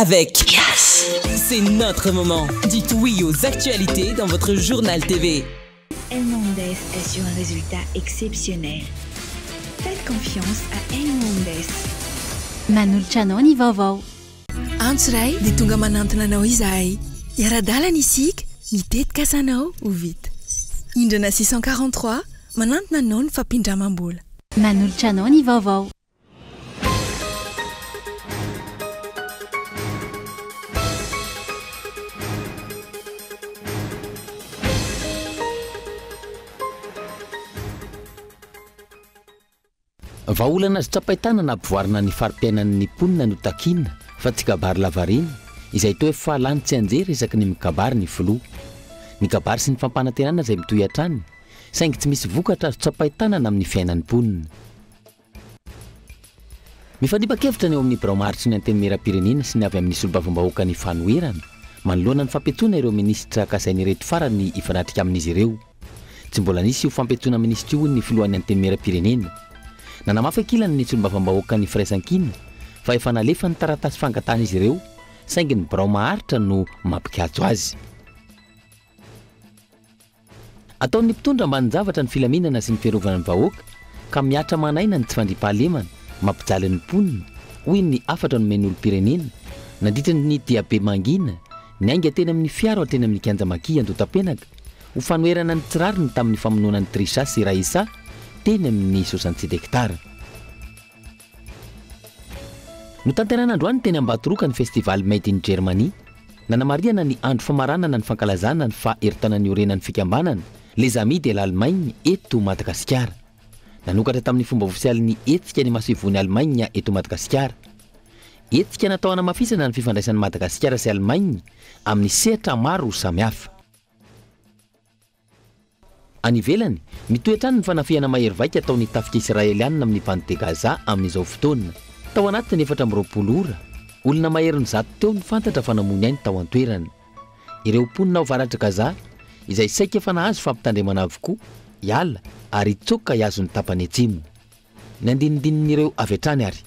avec Yes. C'est notre moment. Dites oui aux actualités dans votre journal TV. El Mondes assure un résultat exceptionnel. Faites confiance à El Mondes. Manolotra anao ny vaovao. Antso ray dia tonga manantona anao izahay. Iara-dalana isika, mitetika asanao ho vita. Indrana 643 manantona anao ny fampindramam-bola. Manolotra anao ny vaovao. Vaolana azy tsapaitana na ampivoarina ny fari-piainan'ny mponina no takina fa tsy kabary lavariny izay toa efa lany tsy anjery isaky ny mikabary ny filoha. Ny kabary sy ny fampanantenana izay mitohy hatrany saingy tsy misy vokatra azo tsapaitanana amin'ny fiainan'ny mponina. Mifandipakevitra ny eo amin'ny braomaritry ny antenimieram-pirenena sy ny avy amin'ny solombavambahoaka ny fanoherana manoloana ny fampetsoana ireo minisitra kasainy reto farany ifanatrika amin'izy ireo. Tsy mbola nisy io fampetsoana minisitra io ny filohan'ny antenimieram-pirenena. Nanamafy akilany ny solombavambahoaka ny firaisan-kina fa efa nalefa ny taratasy fangatana izy ireo saingy ny braomaharitra no mampikatso azy. Ataon'ny mpitondra ambany zavatra ny filaminana sy ny fiarovana ny vahoaka ka miatra manaina ny tsy fandriampahalemana mampijaly ny mponina hoy ny afatra no men'olom-pirenena nandritra ny diabe mangina ny ainga teny amin'ny fiaro teny amin'ny kianjamaki andotam-penaka ho fanoherana ny tsirariny tamin'ny famonoana ny Trisha sy Raisa teny amin'ny 67 hektara. No tanterana androany teny Ambatoroka ny festival Made in Germany. Nanamariana ny andro famaranana ny fankalazana ny faheritana ny orenan'ny fikambanana Les Amis de l'Allemagne eto Madagasikara. Nanokatra tamin'ny fomba ofisialy hetsika ny masivony Allemagne eto Madagasikara. Hetsika natao hanamafisana ny fifandraisan'ny Madagasikara sy Allemagne amin'ny sehatra maro samihafa. Any ivelany, mitoetrany ny fanafihana mahery vaika ataon'ny tafika Israelianina amin'ny bande de Gaza amin'izao fotoana. Tao anatiny 420 ora, olona mahery ny 100 teo ny fantatra fa namony ainy tao an-toerana. Ireo mponina ao avaratra Gaza, izay saika efa nahazo fampitandremana avokoa, hiala ary hitsoka hiazo ny tapany atsimo. Ny andinindin'ireo avy hatrany ary.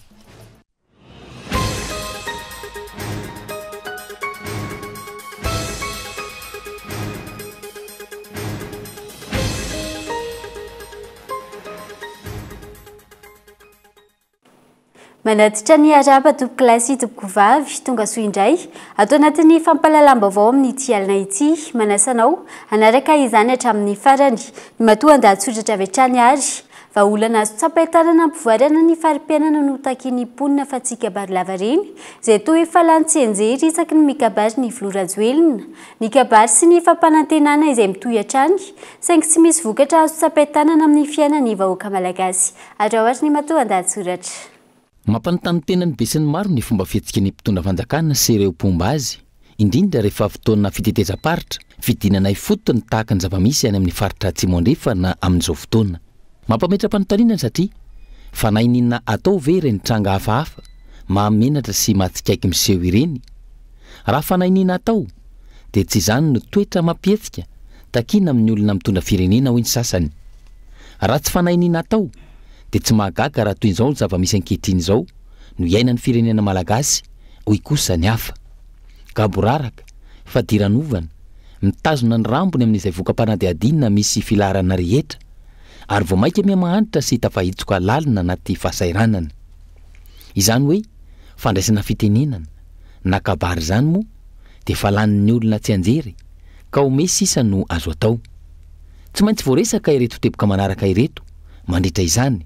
Manatitra ny araba tompoko kilasy tompoko vavy tonga soa indray atao anatin'ny fampalalam-baovao amin'ny ity alina ity manasanao anaraka izany hatramin'ny farany ny matoa andahatsoratra avy hatrany ary vaolana azo tsapaitanana ampivoarana ny fari-piainana no takiany mponina fa tsy kabary lavareny izay toa efa lany tsy anjery isaky ny mikabary ny Volorajoelina ny kabary sy ny fampanantenana izay mitohy hatrany saingy tsy misy vokatra azo tsapaitanana amin'ny fiainan'ny vahoaka malagasy atrahoatra ny matoa andahatsoratra. Mampanontany tena ny be sy ny maro ny fomba fihetsika ny mpitondra fanjakana sy ireo mpomba azy, indrindra rehefa fotoana fitetezam-paritra, fidinana ifotony tahaka ny zava-misy any amin'ny faritra atsimo andrefa na amin'izao fotoana. Mampametra-panontaniana satria fanahy ninona atao ve ireny tranga hafahafa, mahamenatra sy matsikaiky miseho ireny. Raha fanahy ninona atao, dia tsy izany no toetra mampihetsika takina amin'ny olona mitondra firenena hoy ny sasany. Raha tsy fanahy ninona atao, dia tsy mahagaga raha toy izao ny zava-misy ankehitriny izao no iainan'ny firenena malagasy hoy kosa ny hafa. Gaboraraka, fadiran'ovana, mitazona ny rambony amin'izay vokam-panadihadinina misy filaharana rehetra ary vao maika miha-mahanitra sy tafahitsoka lalina anaty fahasairanana. Izany hoe fandraisana fitenenana na kabary izany moa dia fa lanin'ny olona tsy anjery ka ome sisa no azo atao. Tsy maintsy voaresaka ireto teboka manaraka ireto mandritra izany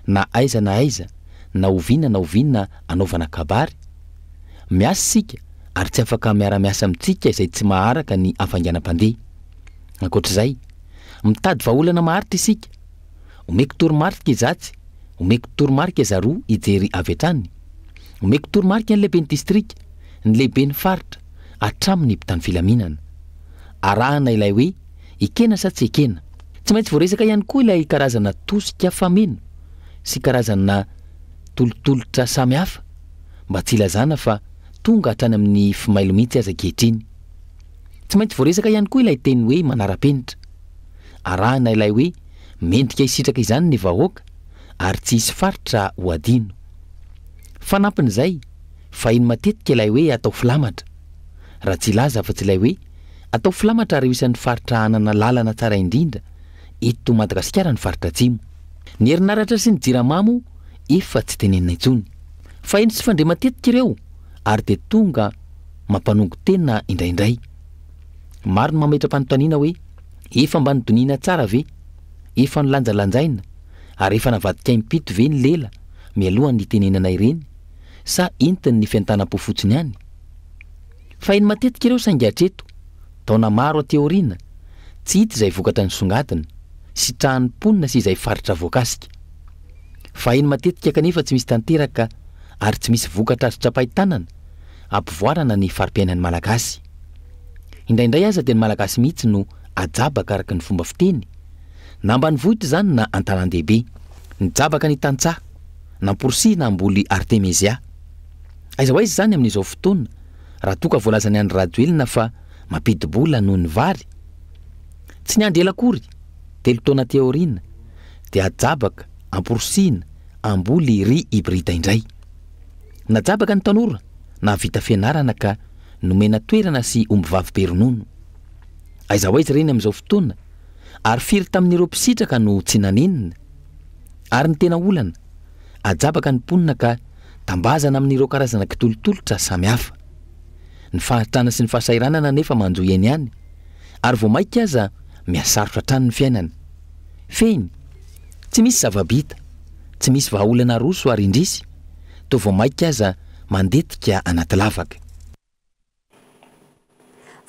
na aiza na oviana anaovana kabary. Miasa sika ary tsy afaka miara-miasa amintsika izay tsy maharaka ny hafainganam-pandeha. Ankoatr'izay, mitady vaolana maharitra isika. Omeko toromarika izatsy, omeko toromarika zaroa ijery avy hatrany. Omeko toromarika ny lehiben'ny distrika, ny lehiben'ny faritra, hatramin'ny mpitany filaminana. Arahana ilay hoe ikena sa tsy ekena. Tsy maintsy voaresaka ihany koa ilay karazana tosika fameno sy karazana tolotolotra samihafa mba tsy ilazana fa tonga hatrany amin'ny fimailo mihitsy aza ankehitriny. Tsy maintsy voaresaka ihany koa ilay teny hoe manara-penitra. Arahana ilay hoe mendrika hisitraka izany ny vahoaka ary tsy hisy faritra ho adino. Fanampin'izay fa iny matetika ilay hoe atao filamatra. Raha tsy laza fa tsy ilay hoe atao filamatra ary isan'ny faritra anana lalana tsara indrindra eto Madagasikara ny faritra atsimo. Ny herinaratra sy ny jiramamo efa tsy tenenina intsony. Fa iny sy fandre matetika ireo ary dia tonga mampanongo tena indraindray. Maro ny mametra-panontaniana hoe efa mba nidoniana tsara ve? Efa nilanjalanjaina ary efa navadika impito ve ny lela mialohan'ny nitenenana ireny sa entiny ny fiantanam-po fotsiny ihany? Fa iny matetika ireo saingy hatreto taona maro ateoriana tsy hita izay vokatra ny songadina sy trahan'ny mponina sy izay faritra voakasika. Fa iny matetika kanefa tsy misy tanteraka ary tsy misy vokatra azo trapahit-tanana ampivoarana ny farim-piainan'ny malagasy. Indraindray aza dia ny malagasy mihitsy no ajabaka araka ny fomba fiteny, na ambanivohitra izany na an-tanan-dehibe, nijabaka ny tantsaha, namporisia na amboly Artemisia. Aiza ho aiza izany amin'izao fotoana raha toa ka voalazany Andry Rajoelina fa mampidi-bola noho ny vary. Tsy niandry ela akory, 3 taona teoriana dia ajabaka, amporisiana, amboly ry hybrida indray. Najabaka ny tanora na vita fianarana ka nomena toerana sy ombivavy be ronono. Aiza ho aiza ireny amin'izao fotoana ary firy tamin'ireo mpisitraka no tsy nanenina. Ary ny tena olana ajabaka ny mponina ka tambazana amin'ireo karazana kitolotolotra samihafa. Ny fahatrana sy ny fahasairanana nefa manjoy eny ihany ary vao maika aza miasarotra hatrany ny fiainana. Feny tsy misy zava-bita, tsy misy vahaolana roso ary indrisy, toa vao maika aza mandetika anaty lavaka.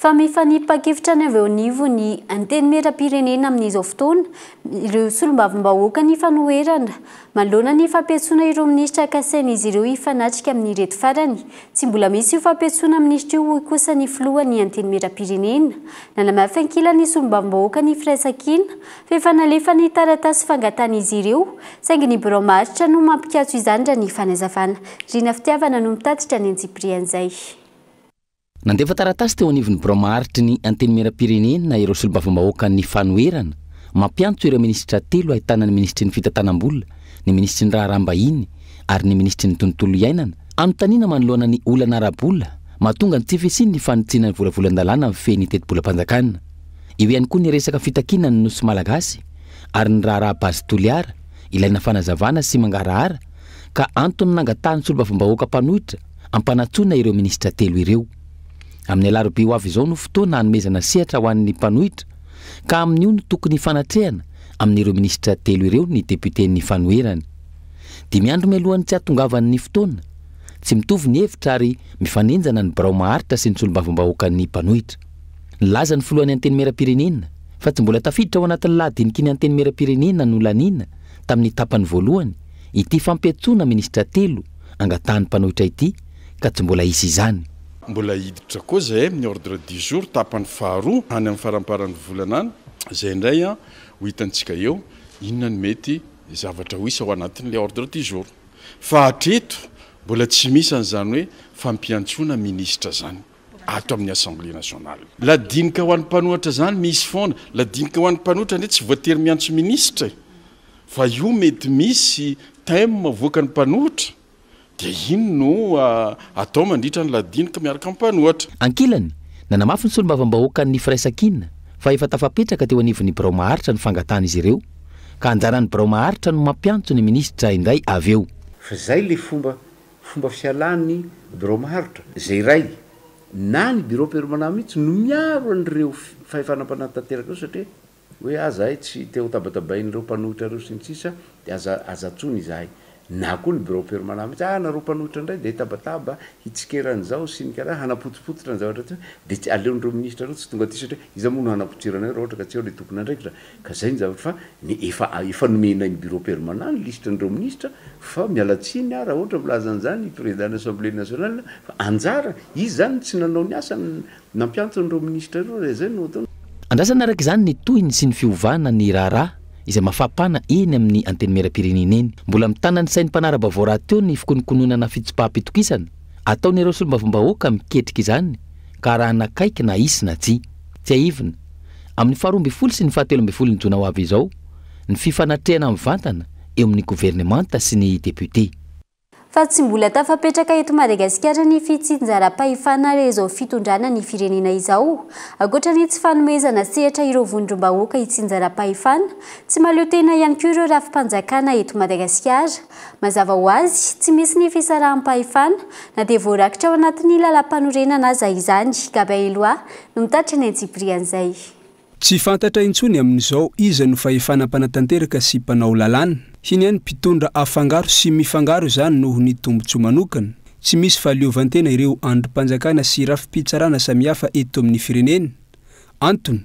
Fa mifanipakevitra ny avy eo anivo ny antenimieram-pirenena amin'izao fotoana ireo solombavambahoaka ny fanoherana manoloana ny fampiantsoana ireo minisitra kasain'izy ireo hifanatrika amin'ny reto farany. Tsy mbola misy io fampiantsoana minisitra io kosa ny filohan'ny antenimieram-pirenena. Nanamafy ankilany solombavambahoaka ny firaisan-kina fa efa nalefa ny taratasy fangatan'izy ireo saingy ny birao maritra no mampikatso izany raha ny fanazavana. Rina Fitiavana no mitatitra ny antsiprian'izay. Nandefa taratasy teo anivon'ny birao maharitry ny antenimieram-pirenena ireo solombavambahoaka ny fanoherana mampiantso ireo minisitra 3 ahitana ny ministry ny fitantanam-bola, ny ministry ny raharaham-bahiny ary ny ministry ny tontolo iainana anontaniana manoloana ny olana ara-bola mahatonga ny tsifisiny ny fanitsiana ny volavolan-dalàna amin'ny fehiny teti-bolam-panjakana. Eo ihany koa ny resaka fitakiana ny nosy malagasy ary ny raharaha-bazy toliara ilaina fanazavana sy mangarahara ka antony nangatahany solombavambahoaka mpanohitra ampanatsoana ireo minisitra 3 ireo. Amin'ny alarobia ho avy izao no fotoana hanomezana sehatra ho an'ny mpanohitra ka amin'io no tokony fanatrehana amin'ireo minisitra 3 ireo ny deputen'ny fanoherana. 5 andro mialohan'ny tsy hahatongavan'ny fotoana tsy mitovy ny hevitra ary mifanenjana ny birao maharitra sy ny solombavambahoaka ny mpanohitra. Nilaza ny filohan'ny antenimieram-pirenena fa tsy mbola tafiditra ao anatin'ny lahadiniky ny antenimieram-pirenena no laniana tamin'ny tapany voalohany ity fampiantsoana minisitra 3 angatahan'ny mpanohitra ity ka tsy mbola isy izany. Mbola hiditra koa zay amin'ny ordre du jour tapany faharoa any amin'ny faramparany volana any zay indray ho hitantsika eo inona ny mety zavatra ho isa ao anatin'le ordre du jour. Fa hatreto mbola tsy misy an'izany hoe fampiantsoana ministra zany ato amin'ny assemblée nationale. La dinika ho an'ny mpanohitra zany misy foana, la dinika ho an'ny mpanohitra ndray tsy voatery miantso ministra fa io mety misy thème voaka ny mpanohitra dia ino no atao mandritra ny ladinika miaraka amin'ny mpanohitra. Ankilany nanamafy ny solombavambahoaka ny firaisan-kina fa efa tafapetraka teo anivon'ny birao maharitra ny fangatana izy ireo ka anjaran'ny birao maharitra no mampiantso ny ministra indray avy eo. Fa zay le fomba fialan'ny birao maharitra zay iray na ny bureau permanent mihitsy no miaro an'ireo fahefanam-panatanteraka satria hoe azahay tsy teo tabatabain'ireo mpanohitra ireo sy ny tsisa dia azatsony izahay na koa ny bureau permanent mihitsy nareo mpanohitra indray dia tabataba hitsikeran'izao sy ny karaha hanapotsipotsitra ny zavatra tsy dia tsy aleon'ireo ministra ireo tsy tonga ty satria iza moa no hanapotsirana raha ohatra ka tsy eo le tokony andraikitra ka zay ny zavatra fa ny efa nomena ny bureau permanent ny listre n'ireo ministra fa mialatsiny raha ohatra milaza an'izany président assemblée nationale fa anjara izy zany tsy nanao ny asa nampiantso n'ireo ministra ireo zay no atao. Andrasana araka izany ny tohiny sy ny fiovana ny raharaha izay mafampana eny amin'ny antenimieram-pirenena eny. Mbola mitana ny sain'ny mpanara-baovao raha teo ny fikonikononana fitsipaham-pitokisana ataon'ireo solombavambahoaka miketrika izany ka raha nakaiky na isy na tsy aivina. Amin'ny 12 sy ny 17 jona ho avy izao ny fifanatrehana mivantana eo amin'ny gouvernemanta sy ny député. fa tsy mbola tafapetraka eto Madagasikara ny fitsinjaram-pahefana izao fitondrana ny firenena izao. Ankoatra ny tsy fanomezana sehatra ireo vondrom-bahoaka hitsinjaram-pahefana, tsy mahaleo tena ihany koa ireo rafim-panjakana eto Madagasikara. Mazava ho azy, tsy misy ny fisaraham-pahefana na dia voarakitra ao anatin'ny lalam-panorenana aza izany. Gabaeloa no mitatitra ny antsiprian'izay. Tsy fantatra intsony amin'izao iza no fahefana-panatanteraka sy mpanao lalàna. Hiny ihany mpitondra afangaro sy mifangaro izany noho ny tombontsoa manokana. Tsy misy fahaleovantena ireo androm-panjakana sy rafi-pitsarana samihafa eto amin'ny firenena. Antony,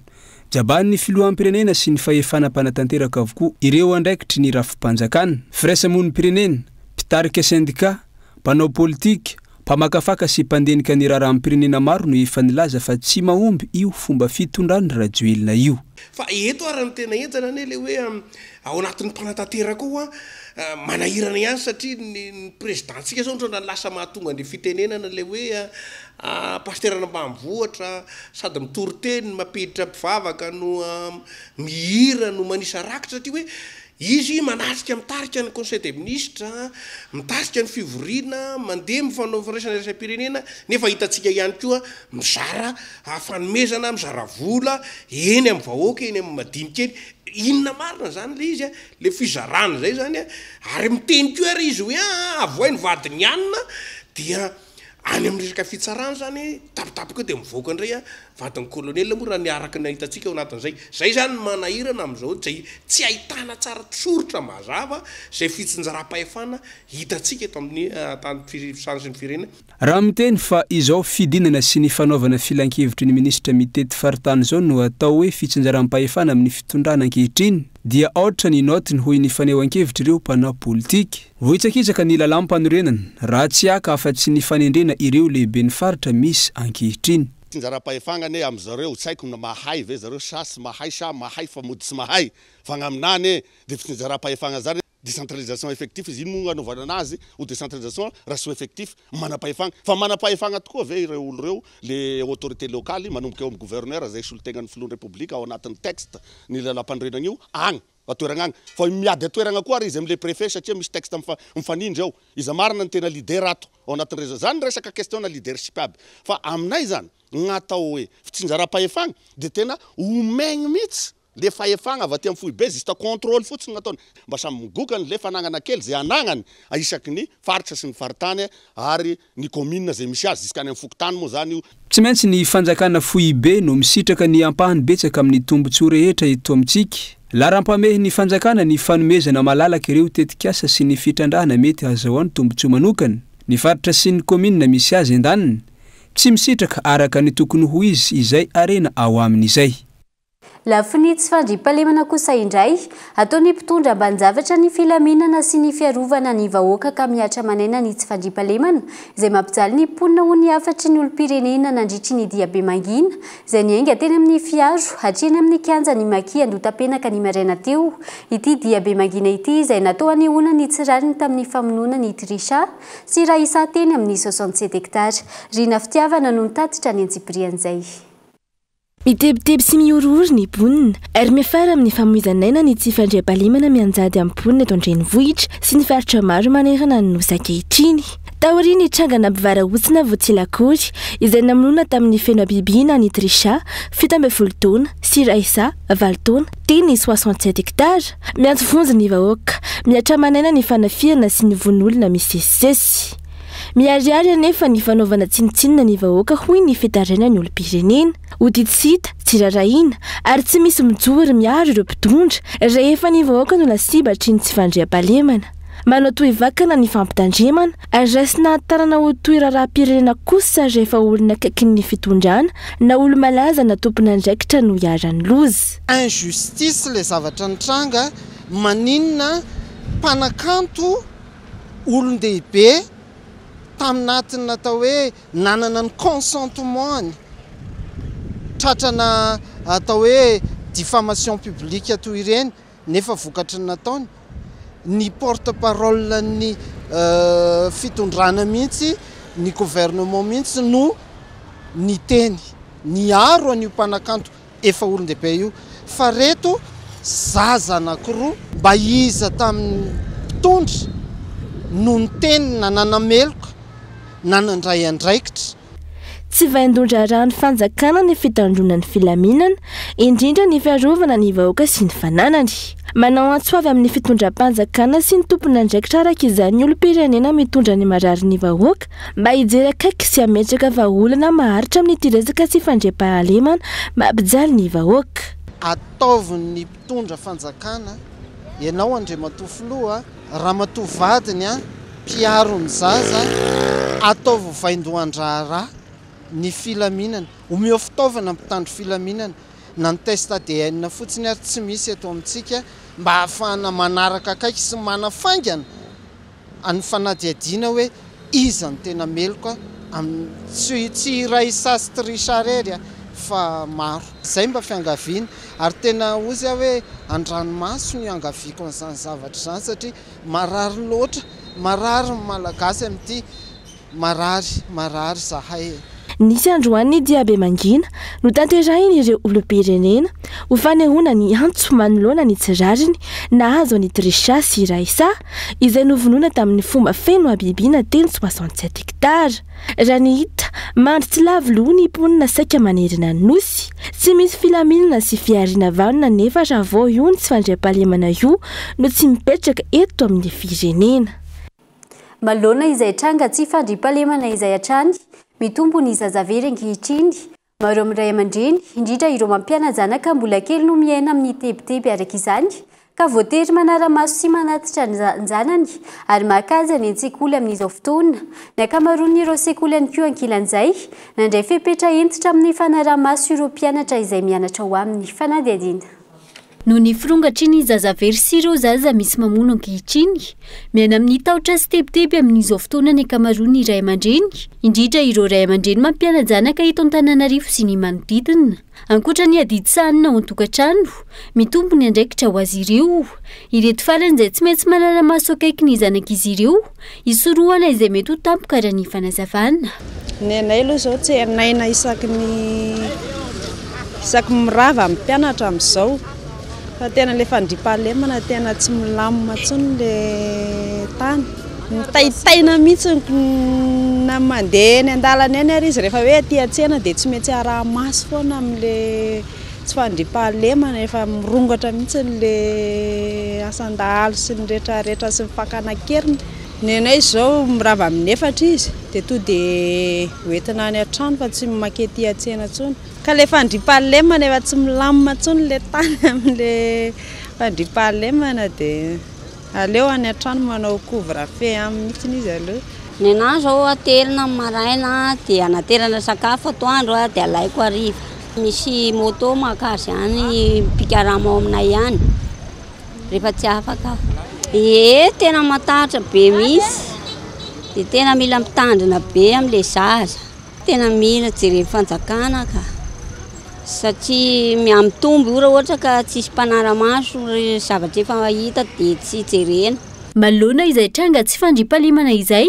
jaban'ny filohampirenena sy ny fahefana-panatanteraka avokoa ireo andraikitry ny rafi-panjakana, firaisamon'nym-pirenena, mpitarika sindika, mpanao politika, mpamakafaka sy mpandenika ny raharam-pirenena maro no efa nilaza fa tsy mahomby io fomba fitondrany rajoelina io. Fa eto ary ny tena enjana ane le hoe ao anatin'ny mpanatanteraka koa manahirana ihany satria ny présidentsika zao ndrana lasa mahatonga ny fitenenana le hoe pasterana ambanivohitra sady mitory-teny mampiditra mpivavaka no mihira no manisa rakitra satria hoe izy manatrika mitarika ny conseil des ministres, mitarika ny fivoriana, mandeha mifanao firaisana raisam-pirenena, nefa hitantsika ihany koa mizara fanomezana, mizara vola eny amin'ny vahoaka, eny amin'ny madinikely. Inona marina zany le izy le fizarana zay zany ary miteny koa ary izy hoe avoay ny vadiny anina dia any amin'ny resaka fitsarana zany tapitapika dia mivoaka indray vadiny colonel moa raha niaraka ny hitantsika ao anatin'izay. Zay zany manahirana amin'izao zay tsy ahitana tsara tsorotra mazava zay fitsinjaram-pahefana hitantsika eto amin'ny tany fisan'ny firenena. Raha miteny fa izao fidinana sy ny fanaovana filan-kevitry ny ministra mitety faritany zao no atao hoe fitsinjaram-pahefana amin'ny fitondrana ankehitriny dia ohatra ny notiny hoy ny fanehoan-kevitra ireo mpanao politika. Vohitsakitsaka ny lalam-panorenana raha tsy aka afa-tsy ny fanendrena ireo lehibe ny faritra misy ankehitriny. Fitsinjaram-pahefana ane amin'zareo tsy haiko na mahay ve zareo sa mahay fa mody tsy mahay fa gnaminany de fitsinjaram-pahefana zany décentralisation effectif izy iny moa anaovana anazy ou décentralisation ratio effectif manam-pahefana fa manam-pahefana tokoa ve ireo olo reo le autorité locale manomboka eo amin'ny gouverneur zay solotegnan'ny filohan'ny republika ao anatin'ny texte ny lalam-panorenana io agny atoerana agny fa miady atoerana koa ary izy am'le préfet satria misy texte mifanindry ao iza marina ny tena leader ato ao anatin'ny réseau zany resaka question na leadership aby fa aminay zany gn'atao hoe fitsinjaram-pahefana de tena omegny mihitsy le fahefagna avy aty amin'ny foibe zista contrôle fotsiny gn'ataony mba samy migokany le fanagnana kely zay anagnany isaky ny faritra sy ny faritany ary ny commune zay misy azy ziskany amin'ny fokotany moa zany io. Tsy maintsy ny fanjakana foibe no misitraka ny ampahany betsaka amin'ny tombontsoa rehetra eto amintsika. Laram-pamehy ny fanjakana ny fanomezana malalaka ireo tetikasa sy ny fitrandrahana mety azahoany tombontsoa manokana. Ny faritra sy ny commune misy azy andaniny tsy misitraka araka ny tokony ho izy izay arena ao amin'izay. Lafiny tsy fandriam-pahalemana kosa indray ataony mpitondra ambanin-javatra ny filaminana sy ny fiarovana ny vahoaka ka miatra manaina ny tsy fandriam-pahalemana izay mampijaly ny mponina ho ny afatry ny olom-pirenena nandritry ny dia be mangina izay niainga teny amin'ny fiaro hatreny amin'ny kianja ny maki andotam-penaka ny maraina teo. Ity dia be mangina ity izay natao anehoana ny tsirariny tamin'ny famonoana ny Trisha sy Raisa teny amin'ny 67 hektara. Rina Fitiavana no nitatitra ny antsiprian'izay. Mitebiteby sy miororo ny mponina ary miafara amin'ny famoizanaina ny tsy fandriam-pahalemana mianjady amin'ny mponina eto an-drenivohitra sy ny faritra maro manerana ny nosy ankehitriny. Taoriany trangana mpivarahontsina Voatsilakory izay namonoana tamin'ny feno abibiana ny Trisha 17 taona sy Raisa 20 taona teny 67 hektara miantso vonjy ny vahoaka miatra manaina ny fanafirana sy ny von'olona misesisesy. Miariary anefa ny fanaovana tsinitsinina ny vahoaka hoy ny fitaraina ny olom-pirenena oditsita tsy rarahiana ary tsy misy mijory miaro ireo mpitondra rehefa ny vahoaka no lasibatry ny tsy fandriam-pahalemana. Manao toy vakana ny fampitandremana ary raisina tarana ho toy raharam-pirenena kosa rehefa olona akaiky ny fitondrana na olo malaza na tompon'andraikitra no hiarany loza. Injustice le zavatra nitranga maninona mpanakanto olon-dehibe taminatiny natao hoe nanana ny consentement tratrana atao hoe diffamation publique toy ireny nefa vokatry ny nataony ny porte-parole ny fitondrana mihitsy ny gouvernement mihitsy no ny teny ny aro an'io mpanakanto efa olon-dehibe io fa reto zaza anankiroa mba iza tamin'ny mpitondra no ny teny nananameloka nanandray andraikitra tsy vaindondra rano fanjakana ny fitandronany filaminana indrindra ny fiarovana ny vahoaka sy ny fananany manao antsoavy amin'ny fitondram-panjakana sy ny tompony andraikitra araka izany olom-pirenena mitondra ny marary ny vahoaka mba hijery akaiky sy ametraka vahaolana maharitra amin'ny tirezaka sy fandre-pahalemana mampijaly ny vahoaka ataoviny mpitondra fanjakana ianao Andriamatofiloha Ramatoavadiny mpiaro ny zaza ataovy vaindohan-draharaha ny filaminana omeo fitaovana mpitandro filaminana na ny test ADN fotsiny ary tsy misy eto amintsika mba hahafahana manaraka akaiky sy manafaingana any fanadiadiana hoe iza ny tena meloka tsy iray sasy trisarery fa maro zay mba fiangaviana ary tena ozy hoe andranomaso ny angaviako an'izany zavatra izany satria marary loatra marary malagasy amin'ity marary zahay nisy androany diabe mangina no tanterahiny ireo olom-pirenena ho fanehoana ny antso manoloana ny tsirariny nahazo ny Trishasy Raisa izay novonoina tamin'ny fomba feno abibiana teny 67 hektara raha ny hita mandry tsy lavoloha ny mponina saika manerina ny nosy tsy misy filaminana sy fiarina vanona nefa raha vao io ny tsy fandriam-pahalemana io no tsy mipetraka eto amin'ny firenena malona izay tranga tsy fandriam-pahalemana izay hatrany mitombo ny zazavery ankehitriny maro amin'ray aman-dreny indrindra ireo mampiana zanaka mbola kely no miaina amin'ny tebiteby araka izany ka voatery manara-maso sy manatitra ny zanany ary mahakaza ny an-tsekoly amin'izao fotoana ny ankamaroan'ireo sekoly ihany koa ankilan'izay nandray fepetra entitra amin'ny fanara-maso ireo mpianatra izay mianatra ho amin'ny fanadihadiana no ny firongatry ny zazavery sy ireo zaza misy mamono ankehitriny miaina amin'ny tahotra sy tebiteby amin'izao fotoana ny ankamaroany iray aman-dreny indrindra ireo ray aman-dreny mampiana zanaka eto Antananarivo sy ny manodidina ankoatra ny adidy-sahanina ao an-tokantrano mitombo ny andraikitra ho azy ireo ireto farany izay tsy maintsy manara-maso akaiky ny zanak'izy ireo isorohana izay mety ho tampoka raha ny fanazavana ny anay aloha izao tsy hanaina isaky mirava amin'ny mpianatra amin'izao fa tena le fandriam-pahalemana tena tsy milamina intsony le tany mitaitaina mihitsy na mandeha eny an-dalana eny ary izy rehefa hoe aty an-tsena dia tsy maintsy araha-maso foana amin'le tsy fandriam-pahalemana efa mirongatra mihitsy le asan-dahalo sy ny rehetrarehetra sy ny fakana-keriny ny anay izao mirava amin'ny efatra izy dia to dia hoentina any an-trano fa tsy makety an-tsena intsony ka le fandriam-pahalemana efa tsy milamina intsony le tany amin'le fandriam-pahalemana dia aleo any an-trano manao couvre-feu aminy mihitsy izy aleo ny anahy zao atelina maraina dia anaterana sakafo atoandro dia alaiko hariva misy moto makazy any pikarama ao aminay ihany rehefa tsy afaka tena matahatra be misy dia tena mila mitandrina be amin'le zaza tena mila jerena fanjakana ka satria miamitombo io raha ohatra ka tsisy mpanara-maso zavatra efa hita dia tsy jerena malona izay tranga tsy fandriam-pahalemana izay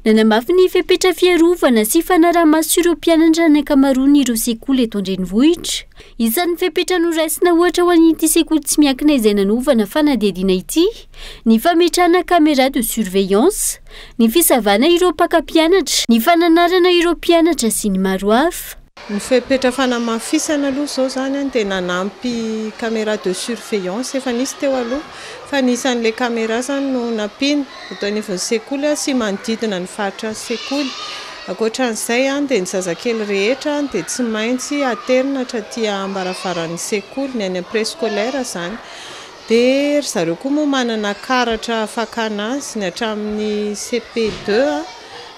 nanamafy ny fepetra fiarovana sy fanara-maso ireo mpianatra ny ankamaroany ireo sekoly eto Andrenivohitra isan'ny fepetra noraisina ohatra ho an'ity sekoly tsy miankina izay nanovana fanadihadiana ity ny fametrahana caméra de surveillance ny fisavana ireo mpaka-mpianatra ny fananarana ireo mpianatra sy ny maro hafa ny fepetra fanamafisana aloha izao zany dia nanampy caméra de surveillance efa nisy teo aloha fa nisan'ilay caméra zany no nampiana eto anivon'ny sekoly sy manodidina ny faritra sekoly ankoatran'izay dia ny zazakely rehetra dia tsy maintsy aterina hatraty ambaravarany sekoly ny any préscolaire zany dia zareo koa moa manana karatra fakana azy ny hatramin'ny CP2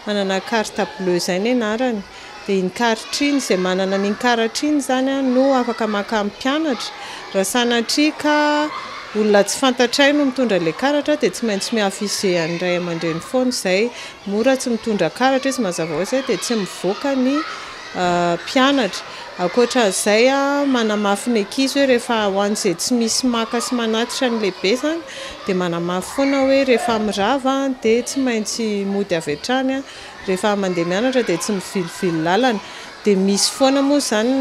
manana carte bleue zay ny anarany dia iny karatra iny izay manana n'iny karatra iny zany no afaka maka amin'ny mpianatra raha sanatria ka olona tsy fantatray no mitondra ilay karatra dia tsy maintsy miafise an'iray aman-dreny foana izay mora tsy mitondra karatra izy mazava ho izay dia tsy mivoaka ny mpianatra ankoatran'izay manamafy ny ankizy hoe rehefa ho an'izay tsy misy maka sy manatitra ny lehibe zany dia manamafy foana hoe rehefa mirava dia tsy maintsy mody avy hatrany rehefa mandeha mianatra dia tsy mivilivily lalana dia misy foana moa zany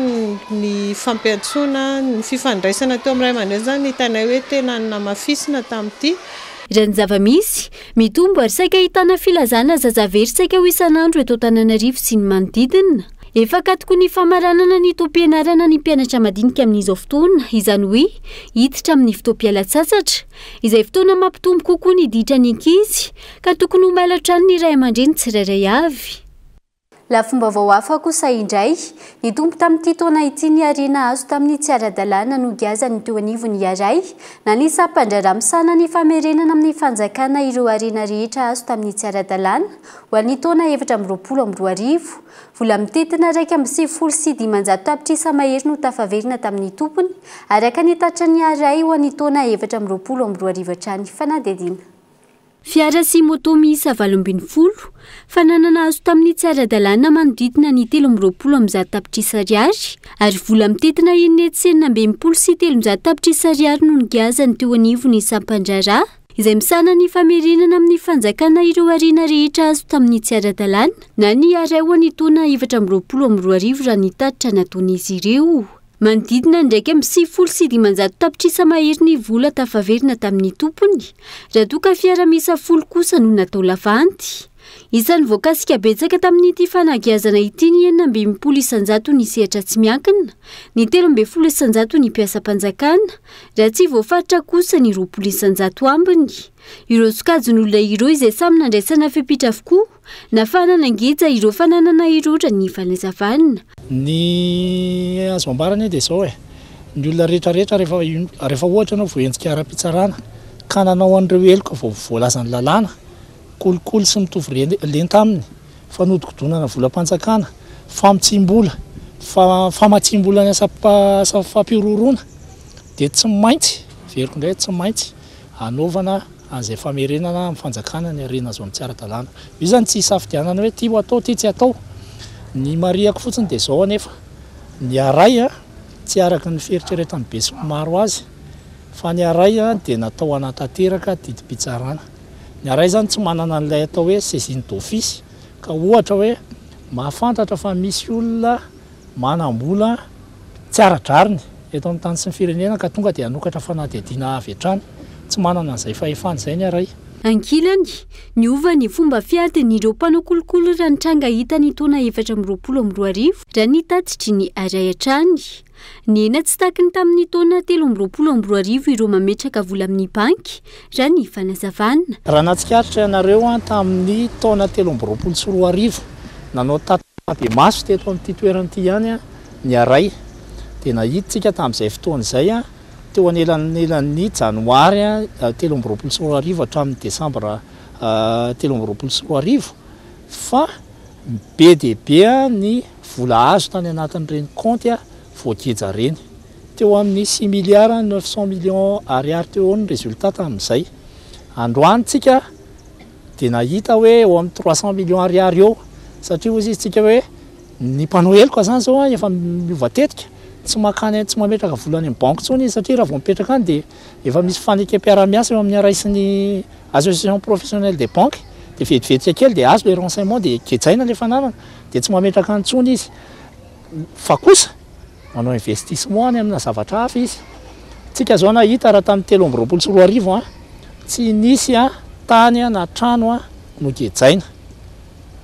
ny fampiantsoana ny fifandraisana teo amin'ray aman-dreny zany hitanay hoe tena namafisina tamin'ity raha ny zava-misy mitombo ary saika ahitana filazana zazavery saika ho isan'andro eto Antananarivo sy ny manodidina. Efa katoko ny famaranana ny toam-pianarana ny mpianatra madinika amin'izao fotoana, izany hoe hiditra amin'ny fotoam-pialatsasatra izay fotoana mampitombo kokoa ny ditra ny ankizy ka tokony ho mailatra ny ray aman-dreny tsirairay avy. La fomba vao hafa kosa indray nitombo tamin'ity taona ity ny ariana azo tamin'ny tsy ara-dalàna no giazany teo anivony iray na ny sampandraramosana ny famerenana amin'ny fanjakana ireo ariana rehetra azo tamin'ny tsy ara-dalàna ho an'ny taona 2022 vola mitetina 1,7 tapitrisa mahery no tafaverina tamin'ny tompony araka ny tatrany aray ho an'ny taona 2022 hatrany fanadidina. Fiara sy moto miisa 20 fananana azo tamin'ny tsy ara-dalàna manodidina ny 13 tapitrisa ariary ary vola mitetina enetsy 20 sy 13 tapitrisa ariary no nigiazany teo anivony sampandrara izay misana ny famerenana amin'ny fanjakana ireo ariana rehetra azo tamin'ny tsy ara-dalàna na ny aray ho an'ny taona 2022 raha nitatitra nataon'izy ireo. Manodidina ndraiky amin'ny 7,900 tapitrisa mahery ny vola tafaverina tamin'ny tompony raha toka fiara miisa 10 kosa no natao lavanty. Isan'ny voakasika betsaka tamin'ity fanagiazana ity ny 920 isanjato ny sehatra tsy miankina, ny 13 isanjato ny mpiasam-panjakana, raha tsy voafaritra kosa ny 20 isanjato ambiny. Ireo sokajin'olona ireo izay samy nandraisana fepetra avokoa, nafanana angeza ireo fananana ireo raha ny fanazavana. Ny azo ambarana dia izao ny olona rehetrarehetra rehefa ohatra anao voenjika ara-pitsarana ka nanao an'ireo heloka voalazany lalàna kolikoly sy mitovy lenta aminy fanodikodonana volam-panjakana famitsimbola famatsimbola ny asa fampirorona dia tsy maintsy veriko indray tsy maintsy anaovana an'izay famerenana amin'ny fanjakana ny arena azo amin'ny tsy ara-dalàna. Io zany tsy hisafidianana hoe ty atao ty tsy atao. Ny mariako fotsiny dia izao anefa ny aray tsy araka ny fieritreretan'ny be sy maro azy fa ny aray dia natao anatanteraka didim-pitsarana. Ny aray zany tsy manana an'ilay atao hoe saisine d'office ka ohatra hoe mahafantatra fa misy olona manambola tsy ara-drariny eto amin'ny tany sy ny firenena ka tonga dia hanokatra fanadihadiana avy hatrany, tsy manana an'izay fahefana izay ny aray. Ankilany, niova ny fomba fiadiny ireo mpanao kolikoly raha nitranga hita ny taona 2022 raha nitatitry ny aray hatrany. Ny ena tsy takiny tamin'ny taona 2022 ireo mametraka vola amin'ny banky raha ny fanazavana. Raha natsikaritra ianareo tamin'ny taona 2022 nanao tatabe maso teto amin'ity toerana ity ihany ny aray dia nahiditsika tamin'izay fotoana izay teo anelan'ny janoary 2022 hatramin'ny desambra 2022 fa be dia be ny vola azo tany anatin'ireny kaonty voageja reny teo amin'ny 6 milliards 900 millions ariary teo ny résultat tamin'izay. Androanitsika dia nahita hoe eo amin'ny 300 millions ariary eo satria ozy izitsika hoe ny mpanao heloka zany zao efa miova-tetika tsy makany tsy mametraka volany amin'ny banky tsony satria raha vao mipetraka any dia efa misy fanekam-piara-miasa eo amin'ny aray sy ny association professionnelle des banques dia vetivetika kely dia azo le renseignement dia kejaina le fananana dia tsy mametraka any tsony izy fa kosa manao investissement any amina zavatra hafa izy. Tsika zao nahita raha tamin'ny 2022 tsy nisy tany na trano no kejaina.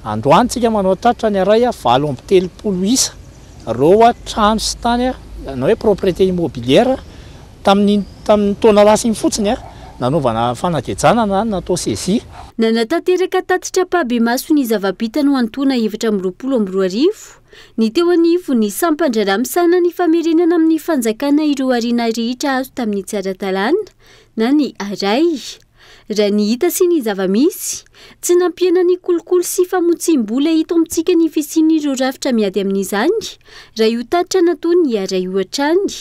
Androany tsika manao tatra ny aray 7,30 isa reo trano sy tany na hoe propriété immobilière tamin'ny taona lasa iny fotsiny nanaovana fanakejana na natao saisie. Nanatanteraka tatitra pabe maso ny zava-bitany ho antoana 2022 ny teo anivo ny sampandraramosana ny famerenana amin'ny fanjakana ireo ariana rehetra azo tamin'ny tsy ara-dalàna na ny aray. Raha ny hita sy ny zava-misy tsy nampiana ny kolikoly sy famotsim-bola hita amintsika ny fisian'ireo rafitra miady amin'izany raha io tatra natao ny aray io hatrany.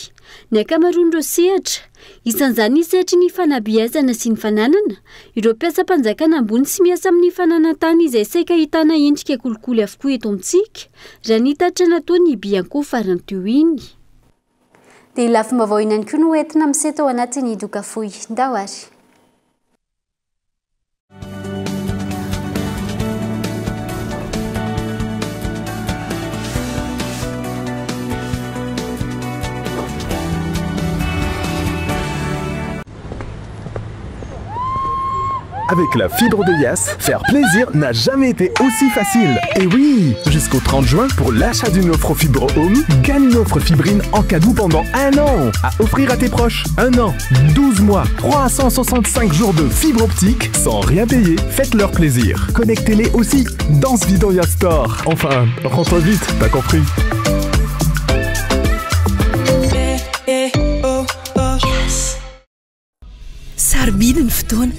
Ny akamaroan'ireo sehatra isan'izany ny sehatry ny fanabeazana sy ny fananana ireo mpiasam-panjakana ambony sy miasa amin'ny fananantany izay saika ahitana endrika kolikoly avokoa eto amintsika raha ny tatra natao ny bianco farany teo iny. Dia lafomba vao ihany koa no entina misy ao anatin'ny doka fohy ndahoary. Avec la fibre de Yas, faire plaisir n'a jamais été aussi facile. Et oui, jusqu'au 30 juin, pour l'achat d'une offre fibre home, gagne une offre fibrine en cadeau pendant 1 an. À offrir à tes proches. 1 an, 12 mois, 365 jours de fibre optique sans rien payer. Faites-leur plaisir. Connectez-les aussi dans ce Vidon Yas Store. Enfin, rentre vite, t'as compris. Sarobidy ny fotoana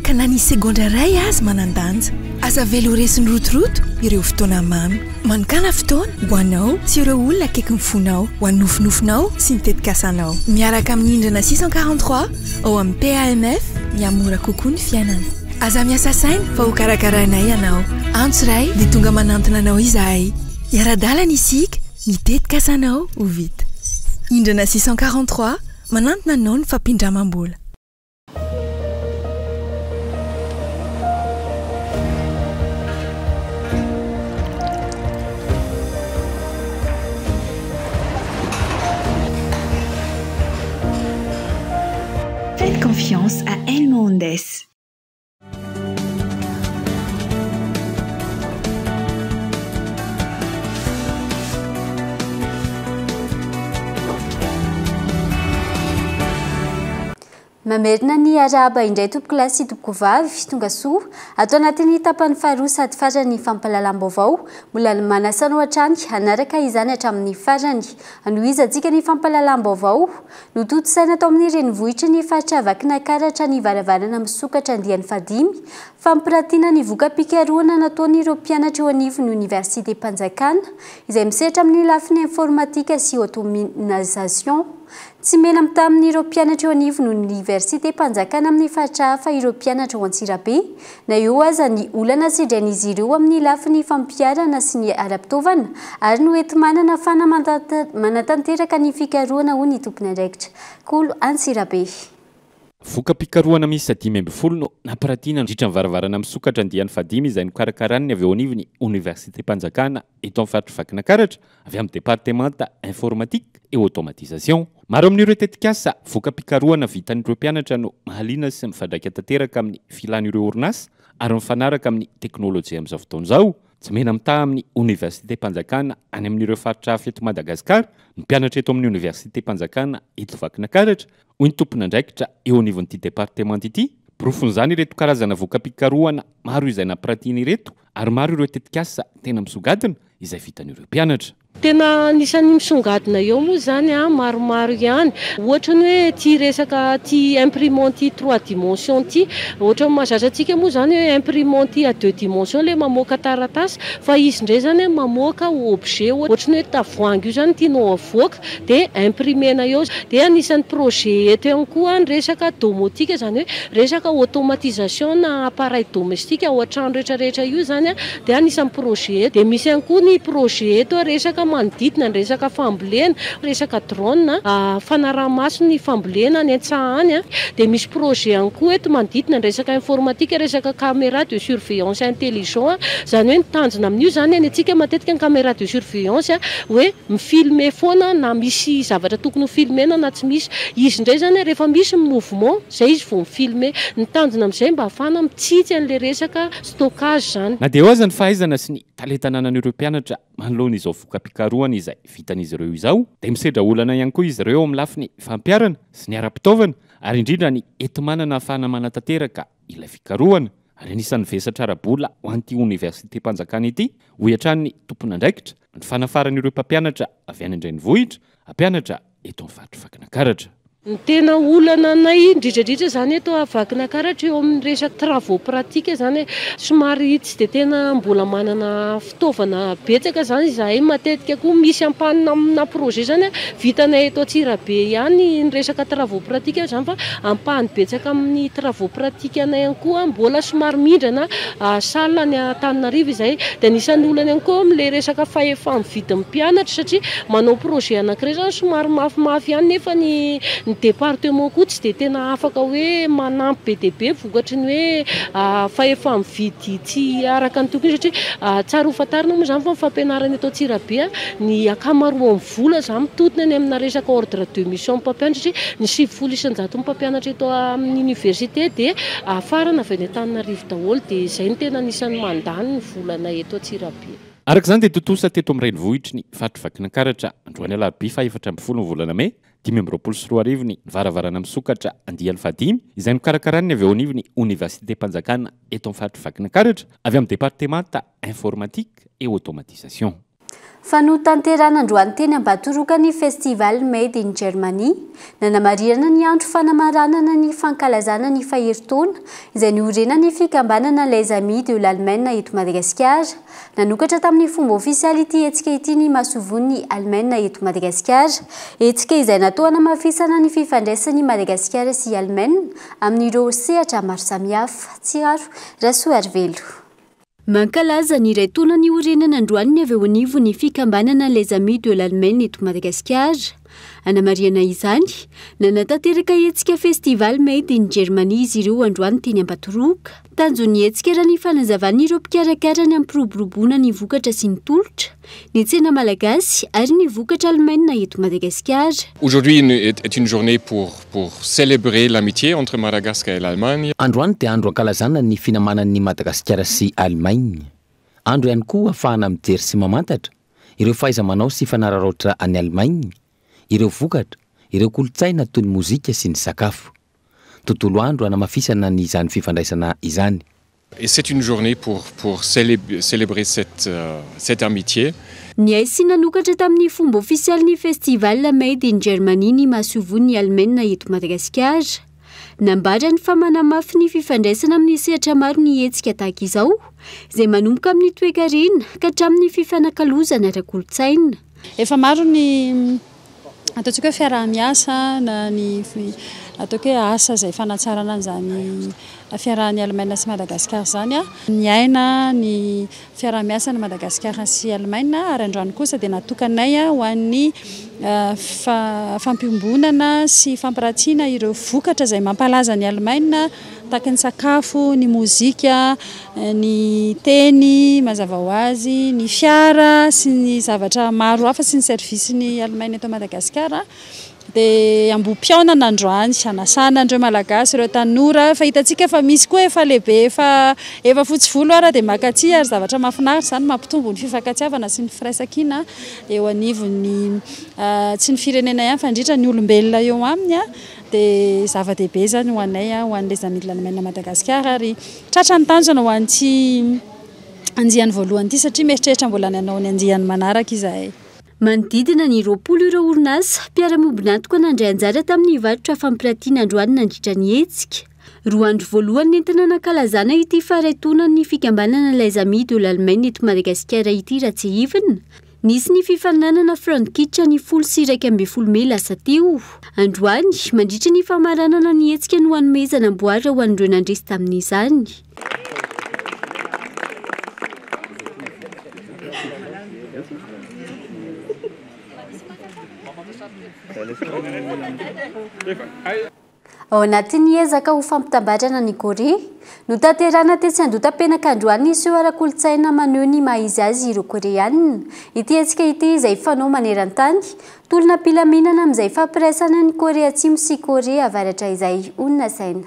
ka na ny segondra ray azy manandanja aza velo resiny rotoroto ireo fotoana mamy manokana fotoana ho anao sy ireo olona akaiky ny fonao ho anofinofinao sy ny tetikasanao miaraka amin'ny indrana 643 ao amin'ny PAMF miamora kokoa ny fiainana aza miasa saina fa ho karakaranay ianao antso ray dia tonga manantona anao izahay iara-dalana isika mitetikasanao ho vita indrana 643 manantona anao ny fampindramam-bola. Faites confiance à El Mondes. Mamerina ny araba indray tompoko lahy sy tompoko vavy tonga soa atao anatin'ny tapany faharoa sady farany fampahalalam-baovao mbola manasana hatrany hanaraka izany hatramin'ny farany anohizantsika ny fampahalalam-baovao nototo saina atao amin'ny renivohitra ny faritra Vakinankaratra ny varavarana misokatra andiany fadimy fampiratiana ny voka-pikaroana nataon'ireo mpianatra eo anivon'ny Université Mpanjakana izay misehatra amin'ny lafiny informatika sy automatisation tsy mena mita amin'ireo mpianatra eo anivon'ny Université Mpanjakana amin'ny faritra hafa ireo mpianatra ao Antsirabe na eo aza ny olana sedran'izy ireo amin'ny lafiny fampiarana sy ny ara-pitaovana ary no ety manana fana manatanteraka ny fikaroana ho ny tompony andraikitra Kolo Antsirabe. Voka-pikaroana misy 5 no nampiratiana nandritra ny varavarana misokatra andiany fadimy izay nokarakaraniny avy eo anivon'ny Université Mpanjakana eto amin'ny faritra Vakinankaratra avy amin'ny départementa informatique et automatisation. Maro amin'ireo tetikasa voka-pikaroana vitan'ireo mpianatra no mahaliana sy mifandraika tanteraka amin'ny filan'ireo orinasa ary mifanaraka amin'ny teknôlôjia amin'izao fotoana izao. Tsy mena mitaha amin'ny Université Mpanjakana any amin'ireo faritra hafa eto Madagasikara ny mpianatra eto amin'ny Université Mpanjakana eto Vakinankaratra hoy ny tompony andraikitra eo anivon'ity département ity profon'izany ireto karazana voka-pikaroana maro izay nampiratiana ireto ary maro ireo tetikasa tena misogadina izay vitan'ireo mpianatra. Tena nisan'ny misongadina eo moa zany maromaro ihany ohatra ny hoe ty resaka ty imprimante 3 dimensions ty ohatra mahazatra antsika moa zany hoe imprimante à 2 dimensions le mamoaka taratasy fa izy ndray zany mamoaka objet ohatra ny hoe tavoahangy io zany tianao avoaka dia imprimena eo dia anisan'ny projet eto ihany koa ny resaka domotika zany hoe resaka automatisation na appareil domestique ao an-trano rehetrarehetra io zany dia anisan'ny projet dia misy ihany koa ny projet eto resaka manodidina ny resaka fambolena resaka drone fanaraha-maso ny fambolena ny an-tsahany dia misy projet ihany koa eto manodidina ny resaka informatika resaka caméra de surveillance intelligent zany hoe nitanjona amin'io zany any antsika matetika ny caméra de surveillance hoe mifilme foana na misy zavatra tokony ho filmena na tsy misy izy ndray zany rehefa misy mouvement zay izy vao mifilme nitanjona amin'izay mba ahafahana mitsitsy an'le resaka stockage zany na dia eo aza ny fahaizana sy ny talentananan'ireo mpianatra manoloan'izao voka-pikaroana izay vitan'izy ireo izao dia misedra olana ihany koa izy ireo amin'ny lafiny fampiarana sy ny ara-pitaovana ary indrindra ny enti-manana ahafahana manatanteraka ilay fikaroana ary anisan'ny vesatra ara-bola ho an'ity Université Mpanjakana ity ho iatran'ny tompony andraikitra ny fanafaran'ireo mpampianatra avy any an-drenivohitra hampianatra eto amin'ny faritra Vakinankaratra. Ny tena olana anay indrindradrindra zany eto Vakinankaratra eo amin'ny resaka travaux pratiques zany somary tsy dia tena mbola manana fitaovana betsaka zany izahay matetika koa misy ampanina amina projet zany vitanay eto Antsirabe ihany ny resaka travaux pratiques zany fa ampahany betsaka amin'ny travaux pratiques anay ihany koa mbola somary mindrana sala ny Antananarivo izay dia anisan'ny olana ihany koa amin'ilay resaka fahefa-mividy mpianatra satria manao projet anankiray zany somary mafimafy ihany nefa ny département koa tsy dia tena afaka hoe manampy be dia be vokatry ny hoe fa efa mividy tsy araka ny tokony satria tsara ho fantarina moa izany fa ny fampianarana eto Antsirabe ny akamaroan'ny vola izany mitotona any amina resaka ordre de mission mpampianatra satria ny 70% mpampianatra eto amin'ny université dia afarana avy any Antananarivo daholo dia izay ny tena anisan'ny mandany ny volana eto Antsirabe. Araka izany dia totosa teto amin'ny renivohitra ny fatrovakiana karatra androany alarobia fa 14 ny volana May 2024 ny varavarana misokatra andiany fadimy izay nokarakaraniny avy eo anivony Université Mpanjakana eto amin'ny fatrovakiana karatra avy amin'ny départementa informatique et automatisation. Fa no tanterana androany teny Ambatoroka ny festival Made in Germany, nanamarirana ny andro fanamaranana ny fankalazana ny faheritaona izay niorena ny fikambanana Les Amis de l'Allemagne eto Madagasikara. Nanokatra tamin'ny fomba ofisialy ity hetsika ity ny masovon'ny Allemagne eto Madagasikara. Hetsika izay natao hanamafisana ny fifandraisan'ny Madagasikara sy Allemagne amin'ireo sehatra maro samihafa. Tsiraro Rasoarvelo. Mankalaza ny iray taona ny orenana androany ny avy eo anivo ny fikambanana Les Amis de l'Allemagne eto Madagasikara. Anamariana izany, nanatanteraka hetsika festival Made in Germany izy ireo androany teny Ambatoroka. Tanjon'ny hetsika raha ny fanazavan'ireo mpikarakara ny ampiroboroboana ny vokatra sy ny tolotra, ny tsena malagasy ary ny vokatra Allemagne eto Madagasikara. Aujourd'hui est une journée pour célébrer l'amitié entre Madagascar et l'Allemagne. Androany dia andro ankalazana ny finamanan'ny Madagasikara sy Allemagne. Andro ihany koa ahafahana mijery sy mamantatra ireo fahaiza-manao sy fanararoatra any Allemagne, ireo vokatra, ireo kolotsaina toy ny mozika sy ny sakafo. Tontolo andro hanamafisana ny izany fifandraisana izany. Et c'est une journée pour célébrer cette amitié. Ny aisy nanokatra tamin'ny fomba ofisialy ny festival Made in Germany ny masovon'ny Allemagne eto Madagasikara. Nambara ny famanamafy ny fifandraisana amin'ny sehatra maro ny hetsika tahaka izao, izay manomboka amin'ny toe-karena ka hatramin'ny fifanakalozana ara-kolotsaina. Efa maro ny ataontsika hoe fiarah-miasa na ny ataoko hoe asa izay fanatsarana an'izany fiarahan'ny Allemagne sy Madagasikara zany ny aina ny fiarah-miasa ny Madagasikara sy Allemagne ary androany kosa dia natokanay ho an'ny fampimbonana sy fampiratina ireo vokatra izay mampalaza ny Allemagne tahaka ny sakafo, ny mozika, ny teny mazava ho azy, ny fiara sy ny zavatra maro hafa sy ny servisy ny Allemagne eto Madagasikara. Dia ambom-pionana androany sanasana andreo malagasy ireo tanora fa hitantsika efa misy koa efa lehibe efa fotsy volo ara dia makatsy ary zavatra mahafinaritra izany mampitombo ny fifankatiavana sy ny firaisankina eo anivony tsy ny firenena ihany fa indrindra ny olombelona eo aminy dia zava-dehibe zany ho anay ho an'ny Les Amis de l'Allemagne Madagasikara ary tratra ny tanjona ho an'ity anjiany voalohany ity satria mieritreritra mbola ny anao ny anjiany manaraka izahay. Manodidina ny 20 ireo orinasa mpiara-miombina antoka nandray anjara tamin'ny varotra fampiratiana androany nandritra ny hetsika. Roa andro voalohany nentina nankalazana ity faraitonan'ny fikambanana Les Amis de l'Allemagne eto Madagasikara ity raha tsy hivina. Nisy ny fifaninanana front-kitcha ny 12 May lasa teo. Androany mandritra ny famaranana ny hetsika no hanomezana amboara ho an'ireo nandresy tamin'izany. Ao anatin'ny ezaka ho fampitambarana ny Korea, no tanterana tetsy andota-penaka androany iseho ara-kolotsaina maneho ny maha-izy azy ireo Koreanina. Ity hetsika ity izay fanao maneran-tany, tolona mpilaminana amin'izay fampiraisana ny Korea Atsimo sy Korea avaratra izay onona saina.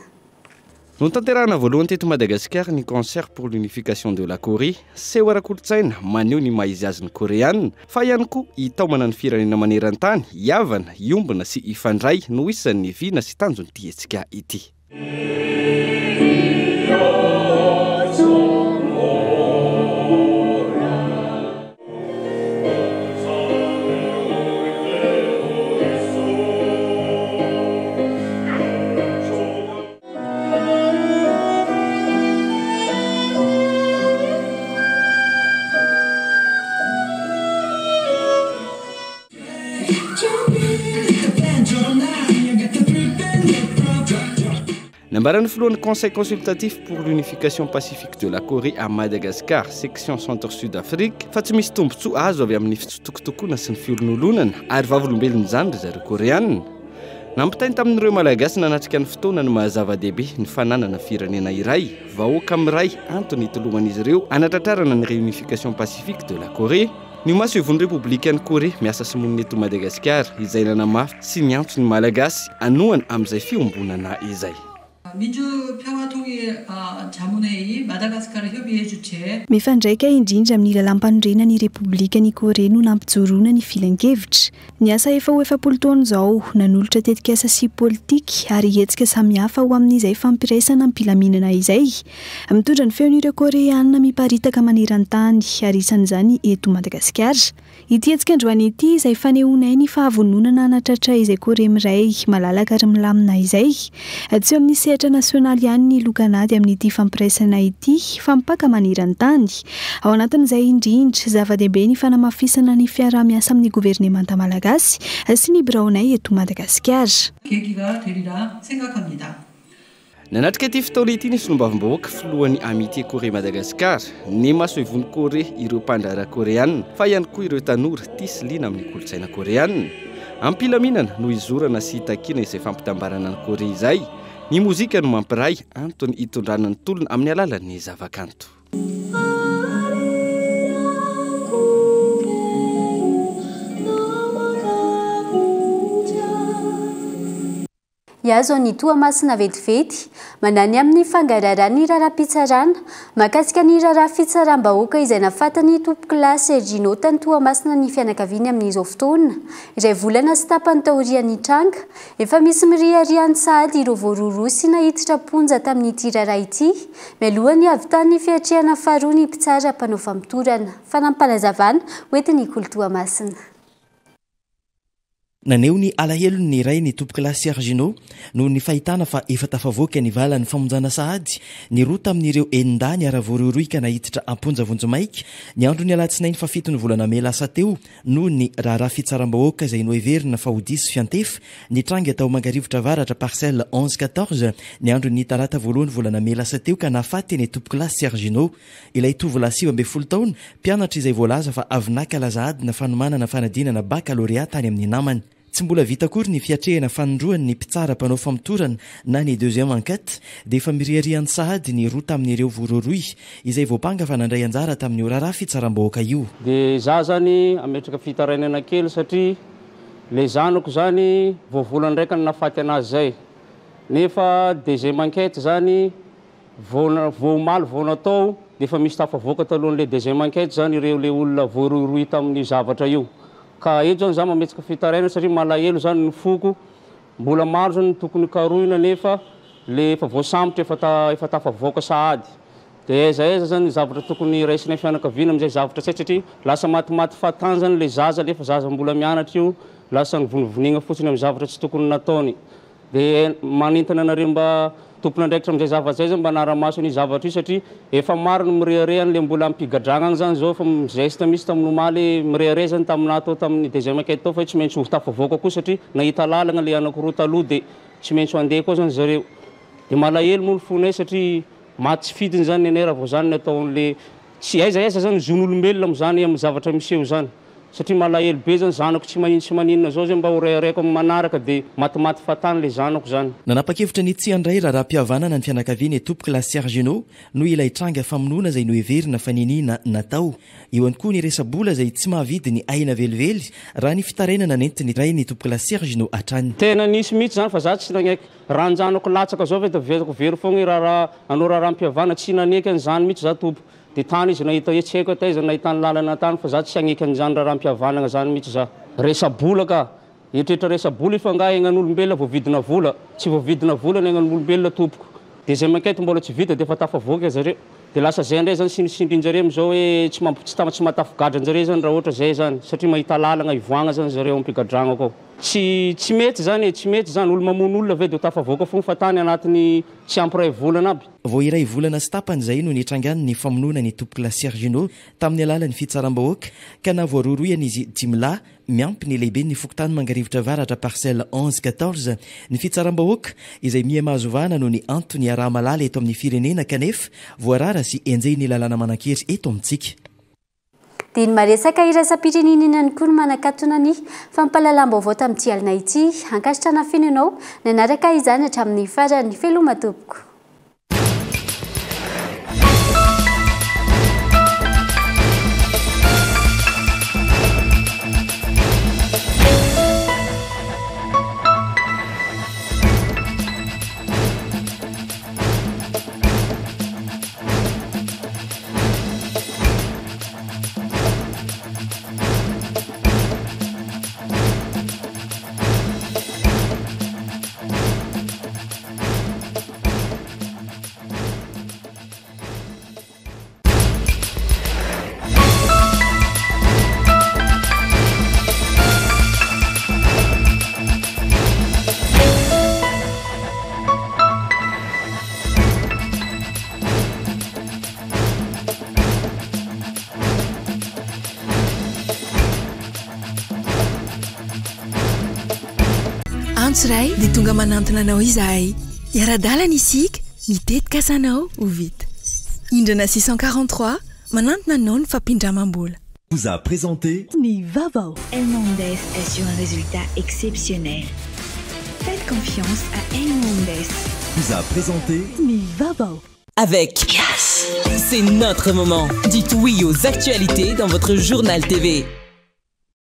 No tanterana voalohany teto Madagasikara ny concert pour l'unification de la Corée, seho ara-kolotsaina maneho ny maha-izy azy ny Koreanina, fa ihany koa hitaomana ny firenena maneran-tany, hiavana, hiombona sy hifandray no isan'ny viana sy tanjon'ity hetsika ity. Nambarany filohan'ny Conseil consultatif pour l'unification pacifique de la Corée à Madagascar, section centre-sud Afrique, fa tsy misy tombotsoa azo avy amin'ny fitsotokotokona sy ny fiolonolonana ary vavolombelona izany ry zareo Koreanina. nampitainy tamin'ireo malagasy nanatrika ny fotoana ny mahazava-dehibe ny fananana firenena iray vahoaka amin'iray antony hitoloman'izy ireo anatratrarana ny réunification pacifique de la Corée. Ny maso evon'ny républicaine Corée miasa sy monina eto Madagasikara izay nanamafy sy miantso ny malagasy anohany amin'izay fiombonana izay. Mifandraika indrindra amin'ny lalam-panorena ny Repoblika ny Korea no nampijoroana ny filan-kevitra. Ny asa efa ho 7 taona izao nanolotra tetikasa sy politika ary hetsika samihafa ho amin'izay fampiraisana ampilaminana izay. Mitondra ny feon'ireo Koreana miparitaka maneran-tany ary isan'izany eto Madagasikara. Ity hetsika androany ity izay fanehoanay ny fahavononana anatratra izay Korea miray malalaka ary milamina izay. Tsy amin'ny sehatra nasionaly ihany ny lokanady amin'ity fampiraisana ity fa mipaka maneran-tany. Ao anatin'izay indrindra zava-dehibe ny fanamafisana ny fiarah-miasa amin'ny governemanta malagasy sy ny biraonay eto Madagasikara. Nanatrika ity fotoana ity ny solombavim-bahoaka filohan'ny amitié Corée Madagasikara ny maso evon'ny Corée ireo mpandrara koreana fa ihany koa ireo tanora tia sy liana amin'ny kolotsaina koreana. Ampilaminana no izorana sy hitakina izay fampitambarana ny Corée izay. Ny mozika no mampiray antony hitondrana ny tolona amin'ny alalan'ny zavakanto. Iazo ny toamasina vetivety manany amin'ny fangararany raram-pitsarana makasika ny raram-fitsaram-bahoaka izay nafatany tompo-kilasy Sergino tany toamasina ny fianakaviany amin'izao fotoana iray volana sy tapany taorian'ny tranga efa misy mirihariany sahady ireo voaroro sy nahititra ponja tamin'ity raharaha ity mialohany avy tany fiatrehana faharoa ny mpitsara mpanao famitorana fanampanazavana hoetiny Toamasina. Naneo ny alahelo ny iray ny tompo-kilasy Sergino no ny fahitana fa efa tafavoaka ny vala ny famonjana sahady ny roa tamin'ireo enindany aravoaroroika nahititra amponja vonjomaika ny andro ny alatsinainy fa 7 ny volana May lasa teo no ny raharaha fitsaram-bahoaka izay noheverina fa ho 10 fiantefy ny tranga tao Mangarivotra Avaratra parcelle 11-14 ny andro ny talata voalohany volana May lasa teo ka nafaty ny tompo-kilasy Sergino ilay tovolahy 17 taona mpianatra izay voalaza fa avy nakalazahady na fanomanana fanadinana baccalauréat tany amin'ny namany. Tsy mbola vita akory ny fiatrehana fanondroany ny mpitsara mpanao famitorana na ny deuxième enquête dia efa mirihariany sahady ny roa tamin'ireo vororoy izay voapanga fa nandray anjara tamin'ny raharaha fitsaram-bahoaka io. Dia za zany ametraka fitarainana kely satria le zanako zany voavola ndraika ny nafaty anazy zay nefa deuxième enquête zany voamaly voanatao dia efa misy tafavoaka talohan'le deuxième enquête zany ireo le olona voaroroy tamin'ny zavatra io. Ka eto zany za mametsaka fitaraina satria malahelo zany ny foko mbola maro zany tokony karoina nefa le efa voasambotra efa tafavoaka sahady dia aiza zany ny zavatra tokony raisina fianakaviana amin'izay zavatra tsy satria lasa matimaty fatany zany le zaza lefa zaza mbola mianatra io lasa nivonivonina fotsiny amin'ny zavatra tsy tokony nataony dia manintana anareo mba tompona ndraikitra amin'izay zavatra zay zany mba naramaso ny zavatra io satria efa maro ny mirehirehany le mbola ampigadragna agny zany zao fa geste misy tamin'omaly mirehire zany taminatao tamin'ny deuxième enquête tao fa tsy maintsy ho tafavoaka koa satria nahita lalagna le anankiroa taloha dia tsy maintsy handeha koa zany zareo dia malahelo moa ny fonay satria maty tsy fidiny zany nenera vao zany nataon'le tsy aiza zany zon'olombelona amin'izany amin'ny zavatra miseho zany satria malahelo be zany zanako tsy maninona zao zay mba ho rairaiko amin'ny manaraka dia matimaty fatany le zanako zany. Nanapa-kevitra ny tsy andray raharaham-pihavanana ny fianakaviany tompo-kilasy Sergino no ilay tranga famonoana izay noheverina fa ninina natao. Eo ihany koa ny resa-bola izay tsy mahavidy ny aina velively raha ny fitarainana nentiny ray ny tompo-kilasy Sergino hatrany. Tena nisy mihitsy zany fa za tsy nanaiky raha njanako latsaka zao veto very foagna raha anao raharaham-pihavana tsy naneky an'izany mihitsy za tompo. Dia tany izy nahita hoe tsy haiko ataiza nahitany lalana tany fa za tsy haneky an'izany raharaham-pihavanana zany mihitsy za. Resa-bola ka eritretra resa-bola ifangah ainan'olombelona voavidina vola tsy voavidina vola ny ainan'olombelona tompoko dia zay mankety mbola tsy vita dia efa tafavoaka zareo dia lasa zay indray zany sindrinjareo amin'izao hoe tsy matafigadranjareo zany raha ohatra zay zany satria mahita lalana ivoagna zany zareo ampigadragna akao. Tsy mety zany olo mamono olona ve dia tafavoaka fogna fa tany anatiny tsy ampiray volana aby. Vao iray volana sy tapany izay no nitrangany ny famonoana ny tompo-kilasy Sergino tamin'ny alalan'ny fitsaram-bahoaka ka navoaroroyany izy jimla miampy ny lehibe ny fokotany Mangarivotra Avaratra parcelle 11-14 ny fitsaram-bahoaka izay mihamahazovana no ny antony araha malala eto amin'ny firenena kanefa voarara sy enjehiny lalàna manan-kery eto amintsika. dia ny maresaka iraisam-pirenena ihany koa no manakatona ny fampahalalam-baovao tamin'ity alina ity ankasitrana feno ianao nanaraka izany hatramin'ny farany veloma tompoko. Ray dia tonga manantona anao izahay iara-dalana isika mitetika asanao ho vita indrana 643 manantona anao ny fampindramam-bola. Vous a présenté Nivavao. El Mondes est sur un résultat exceptionnel. Faites confiance à El Mondes. Vous a présenté Nivavao. Avec Yes, c'est notre moment. Dites oui aux actualités dans votre journal TV.